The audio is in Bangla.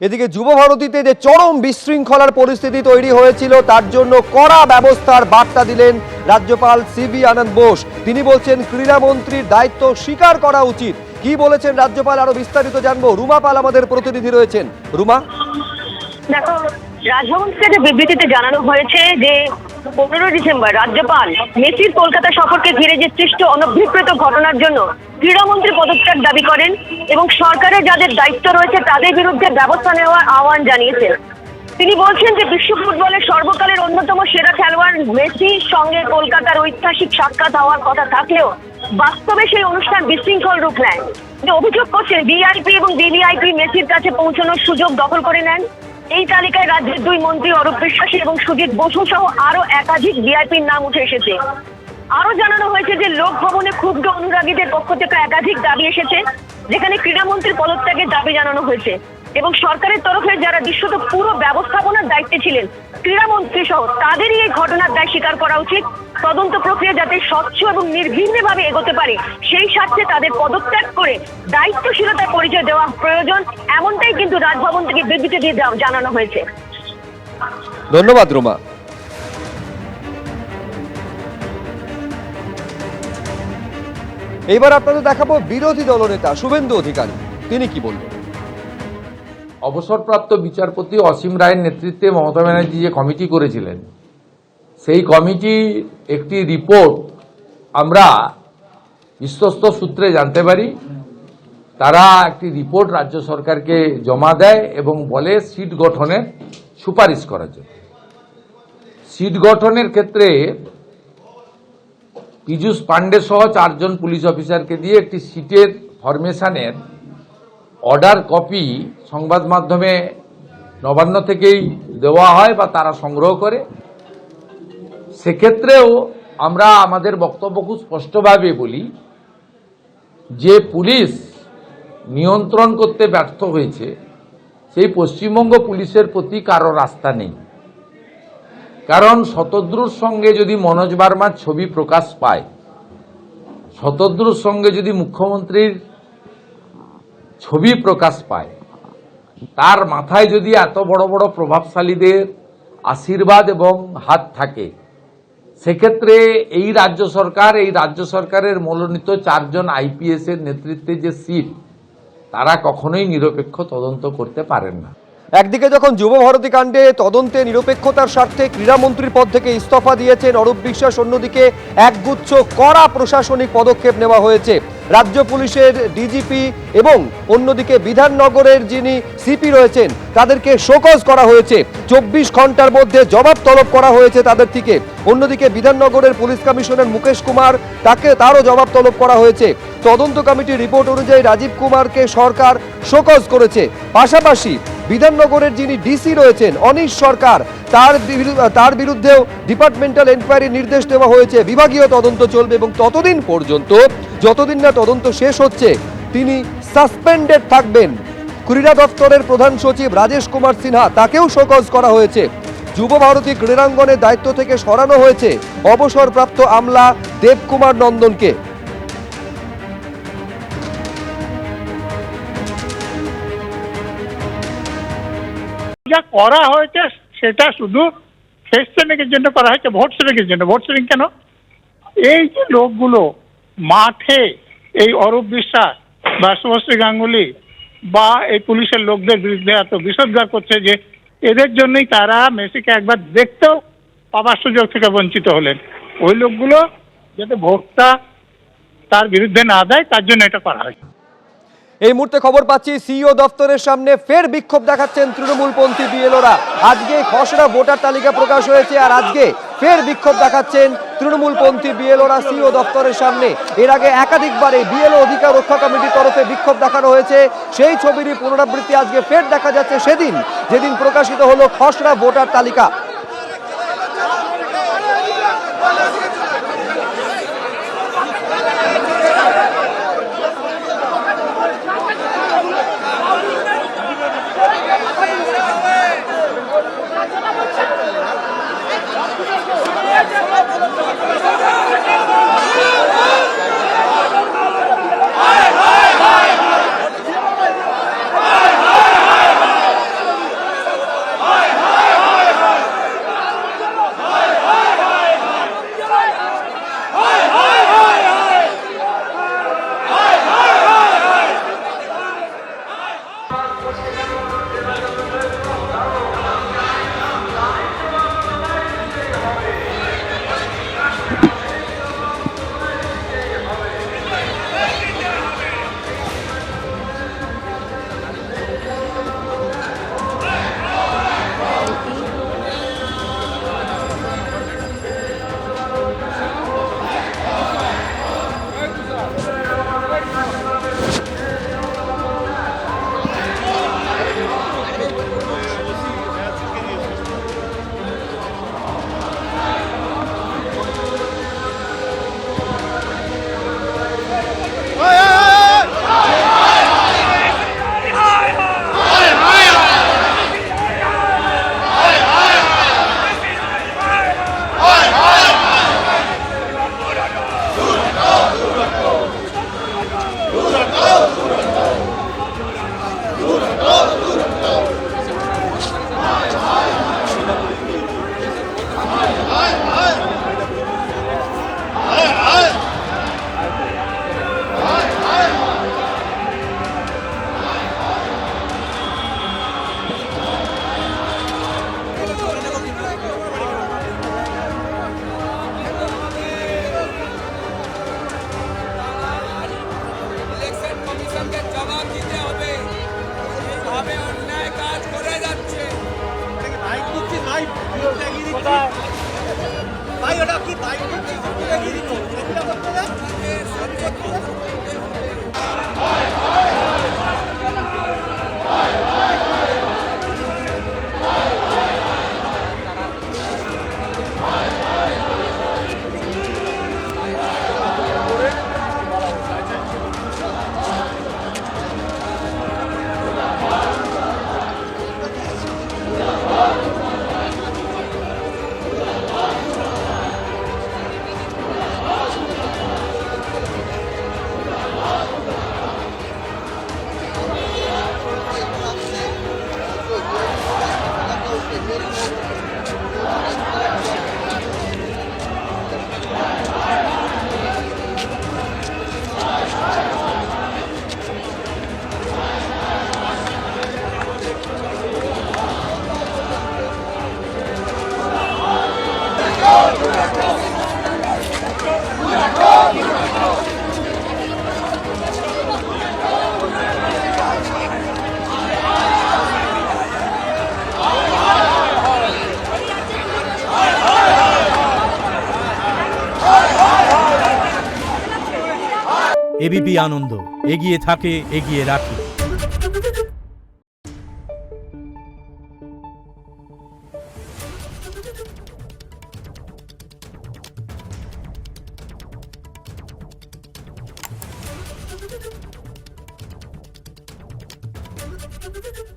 এদিকে যুব ভারতীতে যে চরম বিশৃঙ্খলার পরিস্থিতি তৈরি হয়েছিল তার জন্য কড়া ব্যবস্থার বার্তা দিলেন রাজ্যপাল সিভি আনন্দ বোস। তিনি বলছেন ক্রীড়ামন্ত্রীর দায়িত্ব স্বীকার করা উচিত। কি বলেছেন রাজ্যপাল আরো বিস্তারিত জানবো। রুমা পাল আমাদের প্রতিনিধি রয়েছেন। রুমা, দেখো, রাজভবন থেকে বিবৃতিতে জানানো হয়েছে যে 15 ডিসেম্বর রাজ্যপাল মেসির কলকাতা সফরকে ঘিরে যে সৃষ্ট অনভিপ্রেত ঘটনার জন্য ক্রীড়ামন্ত্রী পদত্যাগ দাবি করেন এবং সরকারের যাদের দায়িত্ব রয়েছে তাদের বিরুদ্ধে ব্যবস্থা নেওয়ার আহ্বান জানিয়েছেন। তিনি বলছেন যে বিশ্ব ফুটবলের সর্বকালের অন্যতম সেরা খেলোয়াড় মেসির সঙ্গে কলকাতার ঐতিহাসিক সাক্ষাৎ হওয়ার কথা থাকলেও বাস্তবে সেই অনুষ্ঠান বিশৃঙ্খল রূপ নেয়। যে অভিযোগ করছেন ভিআইপি এবং ভিভিআইপি মেসির কাছে পৌঁছানোর সুযোগ দখল করে নেন। এই তালিকায় রাজ্যের 2 মন্ত্রী অরূপ বিশ্বাসী এবং সুজিত বসু সহ আরো একাধিক ভিআইপির নাম উঠে এসেছে। আরো জানানো হয়েছে যে লোক ভবনে ক্ষুব্ধ অনুরাগীদের পক্ষ থেকে একাধিক দাবি এসেছে, যেখানে ক্রীড়ামন্ত্রীর পদত্যাগের দাবি জানানো হয়েছে এবং সরকারের তরফে যারা দৃশ্যত পুরো ব্যবস্থাপনার দায়িত্বে ছিলেন ক্রীড়ামন্ত্রী সহ তাদেরই এই ঘটনার দায় স্বীকার করা উচিত। তদন্ত প্রক্রিয়া যাতে স্বচ্ছ এবং নির্বিঘ্নভাবে এগোতে পারে সেই স্বার্থে তাদের পদত্যাগ করে দায়িত্বশীলতার পরিচয় দেওয়া প্রয়োজন, এমনটাই কিন্তু রাজভবন থেকে বিবৃতি দিয়ে জানানো হয়েছে। ধন্যবাদ রুমা। এবার আপনাদের দেখাবো বিরোধী দলনেতা শুভেন্দু অধিকারী, তিনি কি বলবেন। অবসরপ্রাপ্ত বিচারপতি অসীম রায়ের নেতৃত্বে মমতা ব্যানার্জি যে কমিটি করেছিলেন সেই কমিটির একটি রিপোর্ট আমরা বিশ্বস্ত সূত্রে জানতে পারি। তারা একটি রিপোর্ট রাজ্য সরকারকে জমা দেয় এবং বলে সিট গঠনের সুপারিশ করার জন্য। সিট গঠনের ক্ষেত্রে পীযূষ পান্ডে সহ 4 জন পুলিশ অফিসারকে দিয়ে একটি সিটের ফরমেশনের অর্ডার কপি সংবাদ মাধ্যমে নবান্ন থেকেই দেওয়া হয় বা তারা সংগ্রহ করে। সেক্ষেত্রেও আমরা আমাদের বক্তব্য খুব স্পষ্টভাবে বলি যে পুলিশ নিয়ন্ত্রণ করতে ব্যর্থ হয়েছে, সেই পশ্চিমবঙ্গ পুলিশের প্রতি কারো আস্থা নেই। কারণ শতদ্রুর সঙ্গে যদি মনোজ বার্মার ছবি প্রকাশ পায়, শতদ্রুর সঙ্গে যদি মুখ্যমন্ত্রীর ছবি প্রকাশ পায়, তার মাথায় যদি এত বড় বড় প্রভাবশালীদের আশীর্বাদ এবং হাত থাকে, সেক্ষেত্রে এই রাজ্য সরকারের মনোনীত 4 জন আইপিএস এর নেতৃত্বে যে সিট, তারা কখনোই নিরপেক্ষ তদন্ত করতে পারেন না। একদিকে যখন যুব ভারতী কাণ্ডে তদন্তে নিরপেক্ষতার স্বার্থে ক্রীড়ামন্ত্রীর পদ থেকে ইস্তফা দিয়েছেন অরূপ বিশ্বাস, অন্যদিকে একগুচ্ছ কড়া প্রশাসনিক পদক্ষেপ নেওয়া হয়েছে। রাজ্য পুলিশের ডিজিপি এবং অন্যদিকে বিধাননগরের যিনি সিপি রয়েছেন তাদেরকে শোকজ করা হয়েছে। 24 ঘন্টার মধ্যে জবাব তলব করা হয়েছে তাদের থেকে। অন্যদিকে বিধাননগরের পুলিশ কমিশনার মুকেশ কুমার, তারও জবাব তলব করা হয়েছে। তদন্ত কমিটির রিপোর্ট অনুযায়ী রাজীব কুমারকে সরকার শোকজ করেছে। পাশাপাশি বিধাননগরের যিনি ডিসি রয়েছেন অনিশ সরকার, তার বিরুদ্ধেও ডিপার্টমেন্টাল এনকোয়ারির নির্দেশ দেওয়া হয়েছে। বিভাগীয় তদন্ত চলবে এবং ততদিন পর্যন্ত যতদিন না তদন্ত শেষ হচ্ছে তিনি সাসপেন্ডেড থাকবেন। ক্রীড়া দপ্তরের প্রধান সচিব রাজেশ কুমার সিনহা, তাকেও শোকজ করা হয়েছে। যুব ভারতী ক্রীড়াঙ্গনের দায়িত্ব থেকে সরানো হয়েছে অবসরপ্রাপ্ত আমলা দেবকুমার নন্দনকে। যা করা হয়েছে সেটা শুধু ফেস সেভিংয়ের জন্য করা হয়েছে, ভোট সেভিংয়ের জন্য। ভোট সেভিং কেন? এই যে লোকগুলো মাঠে এই অরূপ বিশ্বাস বা শুভশ্রী গাঙ্গুলি বা এই পুলিশের লোকদের বিরুদ্ধে এত বিষোদ্গার করছে যে এদের জন্যই তারা মেসিকে একবার দেখতেও পাবার সুযোগ থেকে বঞ্চিত হলেন। ওই লোকগুলো যাতে ভোটটা তার বিরুদ্ধে না দেয় তার জন্য এটা করা হয়েছে। এই মুহূর্তে খবর পাচ্ছি সিইও দপ্তরের সামনে ফের বিক্ষোভ দেখাচ্ছেন তৃণমূলপন্থী বিএলওরা। আজকে খসড়া ভোটার তালিকা প্রকাশ হয়েছে আর আজকে ফের বিক্ষোভ দেখাচ্ছেন তৃণমূলপন্থী বিএলওরা সিইও দপ্তরের সামনে। এর আগে একাধিকবার এই বিএলও অধিকার রক্ষা কমিটির তরফে বিক্ষোভ দেখানো হয়েছে। সেই ছবিরই পুনরাবৃত্তি আজকে ফের দেখা যাচ্ছে সেদিন যেদিন প্রকাশিত হলো খসড়া ভোটার তালিকা। ইলেকশন কমিশনকে জবাব দিতে হবে, এইভাবে অন্যায় কাজ করে যাচ্ছে। এবিপি আনন্দ, এগিয়ে থাকে, এগিয়ে রাখে। Thank you.